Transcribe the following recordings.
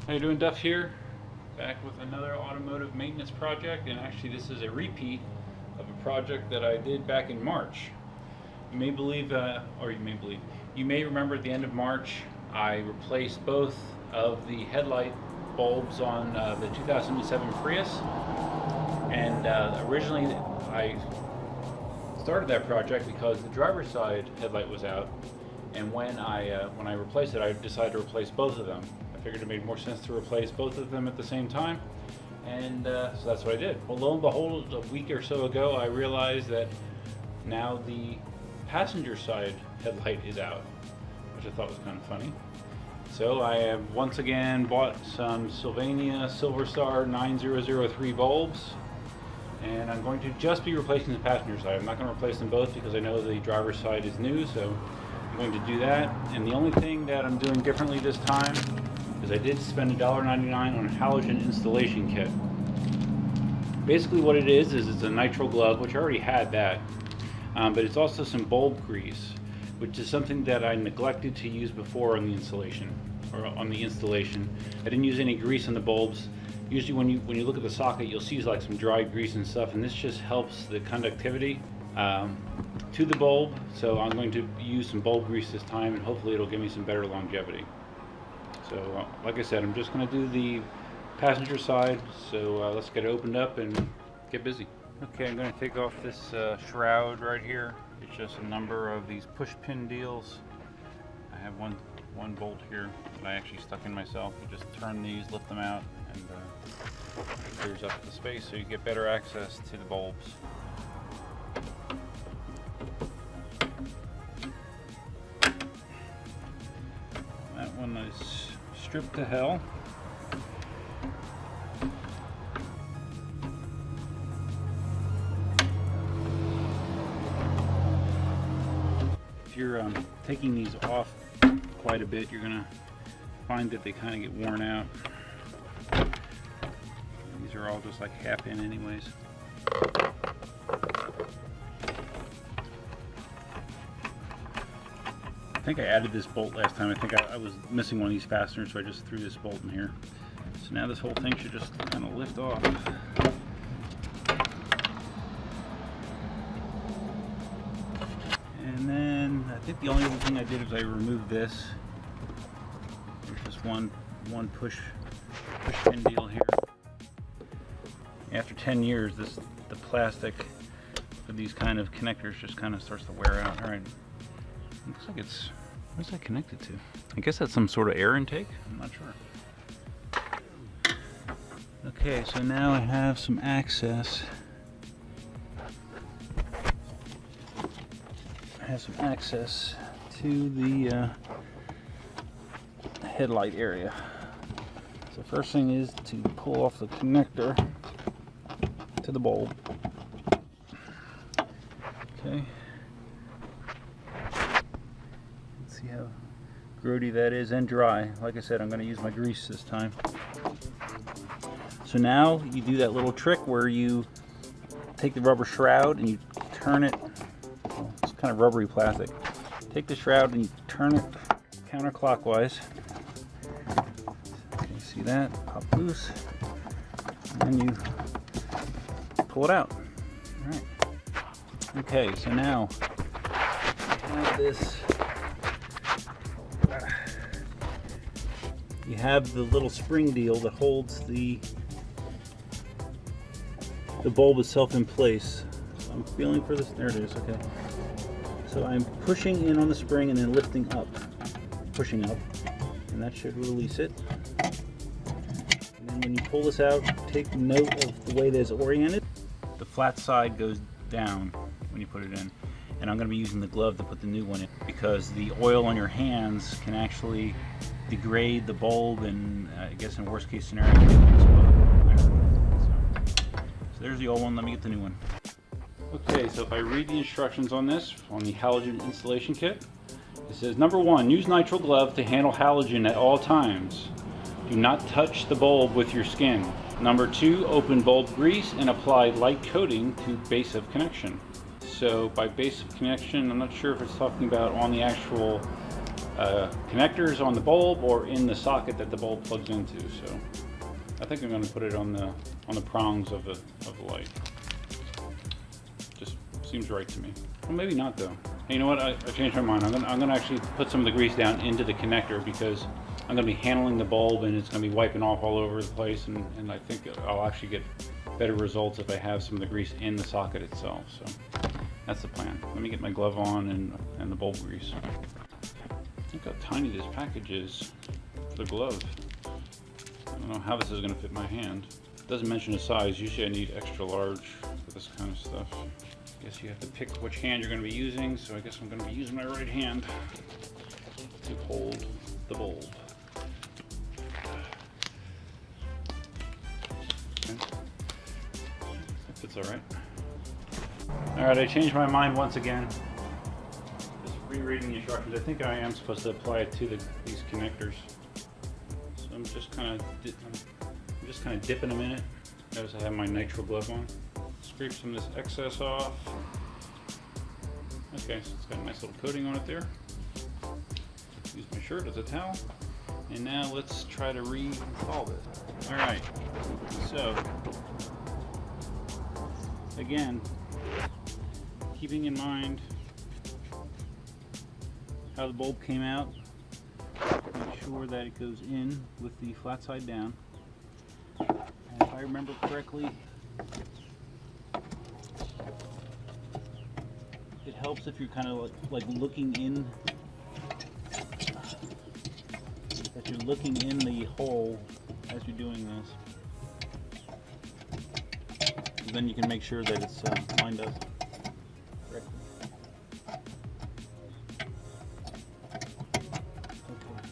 How you doing, Duff here? Back with another automotive maintenance project, and actually this is a repeat of a project that I did back in March. You may believe, you may remember at the end of March I replaced both of the headlight bulbs on the 2007 Prius, and originally I started that project because the driver's side headlight was out, and when I replaced it, I decided to replace both of them. I figured it made more sense to replace both of them at the same time, and so that's what I did. Well, lo and behold, a week or so ago, I realized that now the passenger side headlight is out, which I thought was kind of funny. So I have once again bought some Sylvania Silverstar 9003 bulbs, and I'm going to just be replacing the passenger side. I'm not going to replace them both because I know the driver's side is new, so I'm going to do that. And the only thing that I'm doing differently this time is I did spend $1.99 on a halogen installation kit. Basically what it is it's a nitrile glove, which I already had that, but it's also some bulb grease, which is something that I neglected to use before on the installation. I didn't use any grease on the bulbs. Usually when you look at the socket, you'll see like some dried grease and stuff, and this just helps the conductivity to the bulb. So I'm going to use some bulb grease this time, and hopefully it'll give me some better longevity. So like I said, I'm just going to do the passenger side, so let's get it opened up and get busy. Okay, I'm going to take off this shroud right here. It's just a number of these push pin deals. I have one bolt here that I actually stuck in myself. You just turn these, lift them out, and it clears up the space so you get better access to the bulbs. That one is stripped to hell. If you're taking these off quite a bit, you're gonna find that they kind of get worn out. These are all just like half in anyways. I think I added this bolt last time. I think I was missing one of these fasteners, so I just threw this bolt in here. So now this whole thing should just kind of lift off. And then I think the only other thing I did is I removed this. There's just one push pin deal here. After 10 years, the plastic for these kind of connectors just kind of starts to wear out. All right, looks like it's, where's that connected to? I guess that's some sort of air intake. I'm not sure. Okay, so now I have some access. To the headlight area. So first thing is to pull off the connector to the bulb. Okay. Let's see how grody that is and dry. Like I said, I'm going to use my grease this time. So now you do that little trick where you take the rubber shroud and you turn it. Well, it's kind of rubbery plastic. Take the shroud and you turn it counterclockwise. You see that? Pop loose. And you pull it out. Alright. Okay, so now you have this. You have the little spring deal that holds the bulb itself in place. So I'm feeling for this. There it is. Okay. So I'm pushing in on the spring and then lifting up, pushing up, and that should release it. And then when you pull this out, take note of the way that it's oriented. The flat side goes down when you put it in. And I'm going to be using the glove to put the new one in because the oil on your hands can actually degrade the bulb, and I guess in worst case scenario, so there's the old one. Let me get the new one. Okay, so if I read the instructions on this, on the halogen installation kit, it says, number 1, use nitrile glove to handle halogen at all times. Do not touch the bulb with your skin. Number 2, open bulb grease and apply light coating to base of connection. So by base of connection, I'm not sure if it's talking about on the actual connectors on the bulb or in the socket that the bulb plugs into. So I think I'm going to put it on the prongs of the light. Just seems right to me. Well, maybe not though. Hey, you know what? I changed my mind. I'm gonna actually put some of the grease down into the connector because I'm gonna be handling the bulb and it's gonna be wiping off all over the place, and I think I'll actually get better results if I have some of the grease in the socket itself. So that's the plan. Let me get my glove on and the bulb grease. Look how tiny this package is for the glove. I don't know how this is gonna fit my hand. It doesn't mention the size. Usually I need extra large for this kind of stuff. I guess you have to pick which hand you're going to be using, so I guess I'm going to be using my right hand to hold the bulb. Okay. That fits alright. Alright, I changed my mind once again. Just rereading the instructions. I think I am supposed to apply it to these connectors. So I'm just kind of dipping them in it. Notice I have my nitrile glove on. Scrape some of this excess off. Okay, so it's got a nice little coating on it there. Use my shirt as a towel. And now let's try to re-install it. Alright, so again, keeping in mind how the bulb came out, make sure that it goes in with the flat side down. And if I remember correctly, it helps if you're kind of like looking in, that you're looking in the hole as you're doing this. And then you can make sure that it's lined up correctly. Okay,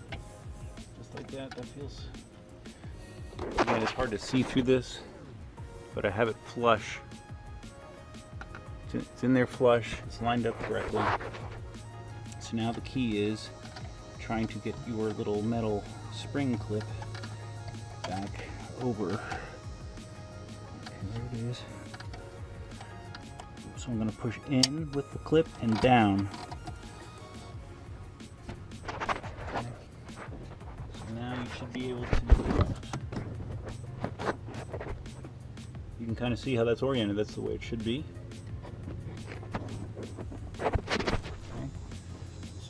just like that. That feels. Again, it's hard to see through this, but I have it flush. It's in there flush, it's lined up correctly. So now the key is trying to get your little metal spring clip back over. Okay, there it is. So I'm going to push in with the clip and down. Okay. So now you should be able to, you can kind of see how that's oriented. That's the way it should be.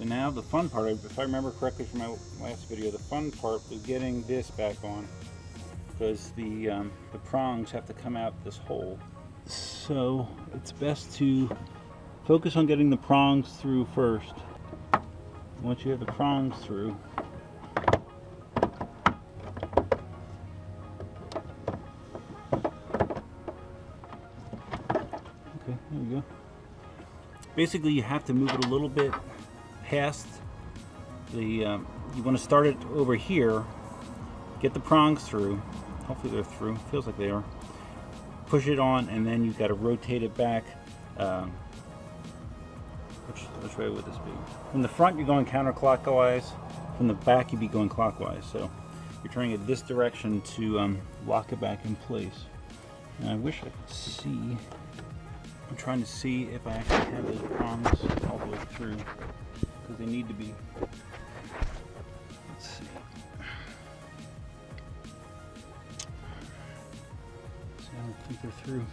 Now the fun part, if I remember correctly from my last video, the fun part was getting this back on, because the prongs have to come out this hole. So it's best to focus on getting the prongs through first. Once you have the prongs through, okay, there we go. Basically you have to move it a little bit past the, you want to start it over here, get the prongs through, hopefully they're through, feels like they are, push it on, and then you've got to rotate it back. Which way would this be? From the front you're going counterclockwise, from the back you'd be going clockwise, so you're turning it this direction to lock it back in place. And I wish I could see, I'm trying to see if I actually have those prongs all the way through, because they need to be. Let's see. I don't think they're through.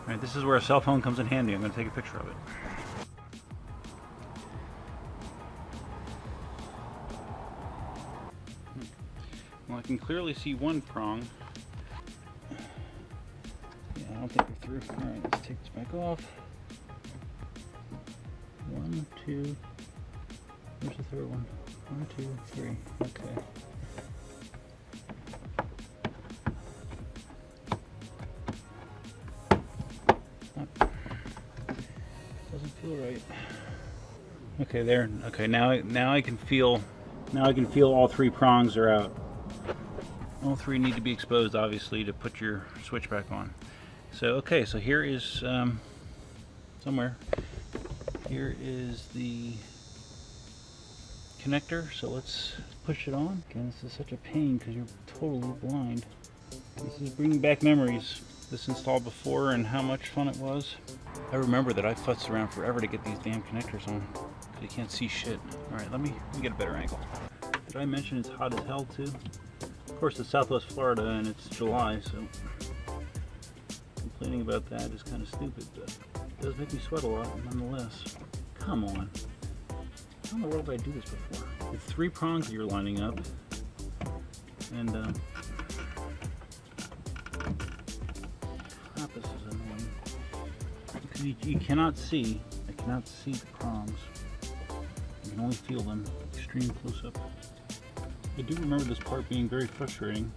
Alright, this is where a cell phone comes in handy. I'm going to take a picture of it. Well, I can clearly see one prong. Yeah, I don't think they're through. Alright, let's take this back off. 1, 2, where's the third one? 1, 2, 3, okay. Oh. Doesn't feel right. Okay, there. Okay, now I can feel all three prongs are out. All three need to be exposed, obviously, to put your switch back on. So okay, so here is somewhere. Here is the connector, so let's push it on. Again, this is such a pain because you're totally blind. This is bringing back memories. This installed before and how much fun it was. I remember that I futzed around forever to get these damn connectors on. You can't see shit. All right, let me get a better angle. Did I mention it's hot as hell too? Of course, it's Southwest Florida and it's July, so complaining about that is kind of stupid, but it does make me sweat a lot nonetheless. Come on. How in the world did I do this before? It's 3 prongs that you're lining up, and crap, this is annoying. Because you cannot see, I cannot see the prongs. You can only feel them extreme close up. I do remember this part being very frustrating.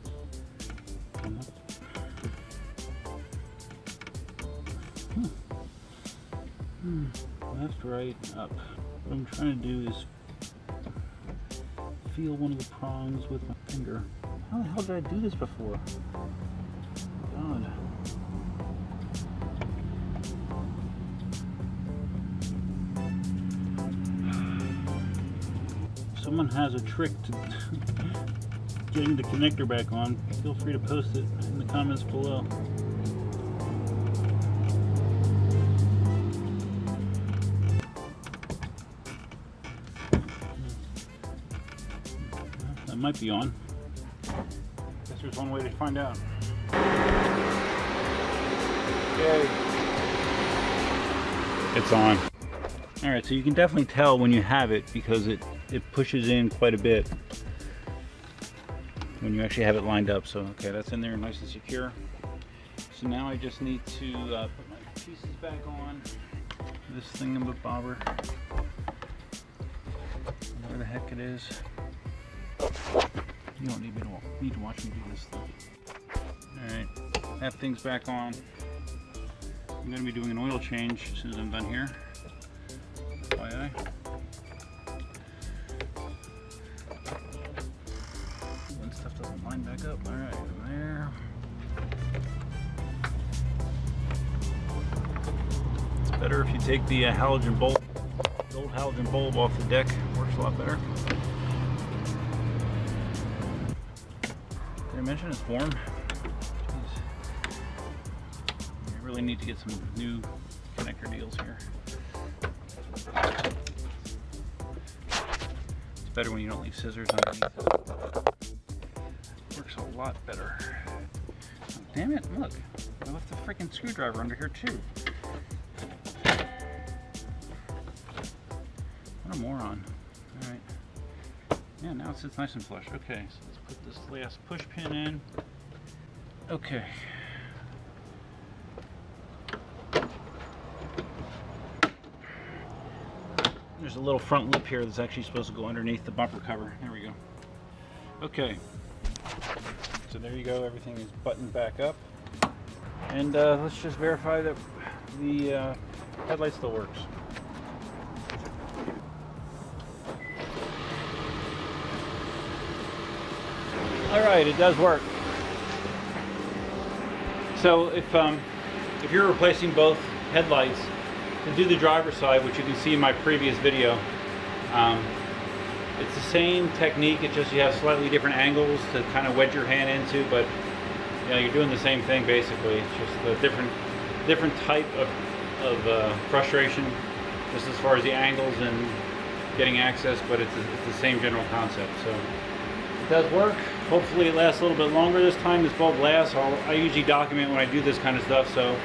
Left, right, up. What I'm trying to do is feel one of the prongs with my finger. How the hell did I do this before? God. If someone has a trick to getting the connector back on, feel free to post it in the comments below. That might be on. Guess there's one way to find out. Okay. It's on. Alright, so you can definitely tell when you have it because it pushes in quite a bit when you actually have it lined up. So okay, that's in there nice and secure. So now I just need to put my pieces back on this thingamabobber, whatever the heck it is. You don't need to watch me do this stuff. Alright, that thing's back on. I'm going to be doing an oil change as soon as I'm done here. FYI. When stuff doesn't line back up. Alright, there. It's better if you take the halogen bulb. The old halogen bulb off the deck works a lot better. Did I mention it's warm? Jeez. I really need to get some new connector deals here. It's better when you don't leave scissors underneath it. Works a lot better. Oh, damn it, look. I left the freaking screwdriver under here too. What a moron. Alright. Yeah, now it sits nice and flush. Okay, so let's put this last push pin in. Okay. There's a little front lip here that's actually supposed to go underneath the bumper cover. There we go. Okay. So there you go. Everything is buttoned back up. And let's just verify that the headlight still works. Alright, it does work. So if you're replacing both headlights, to do the driver's side, which you can see in my previous video, it's the same technique, it's just you have slightly different angles to kind of wedge your hand into, but you know, you're doing the same thing basically. It's just a different type of frustration, just as far as the angles and getting access, but it's the same general concept. So it does work. Hopefully it lasts a little bit longer this time. This bulb lasts. I usually document when I do this kind of stuff, so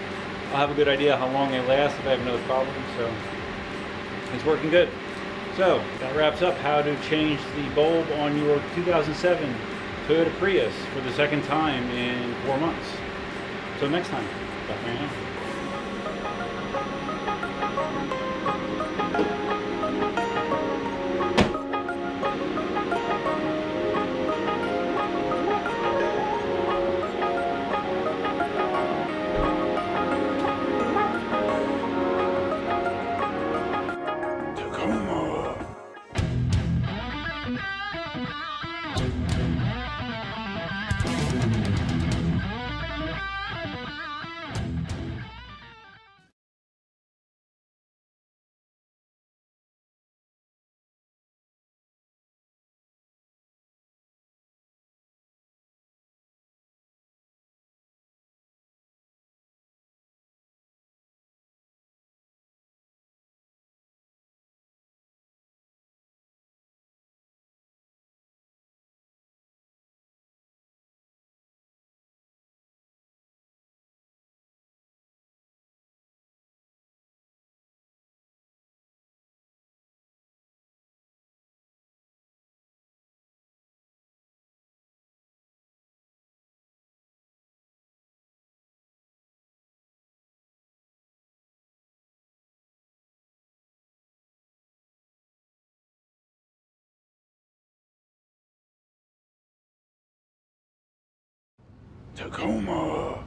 I'll have a good idea how long they last if I have another problem. So it's working good. So that wraps up how to change the bulb on your 2007 Toyota Prius for the second time in 4 months. So next time, bye. Tacoma.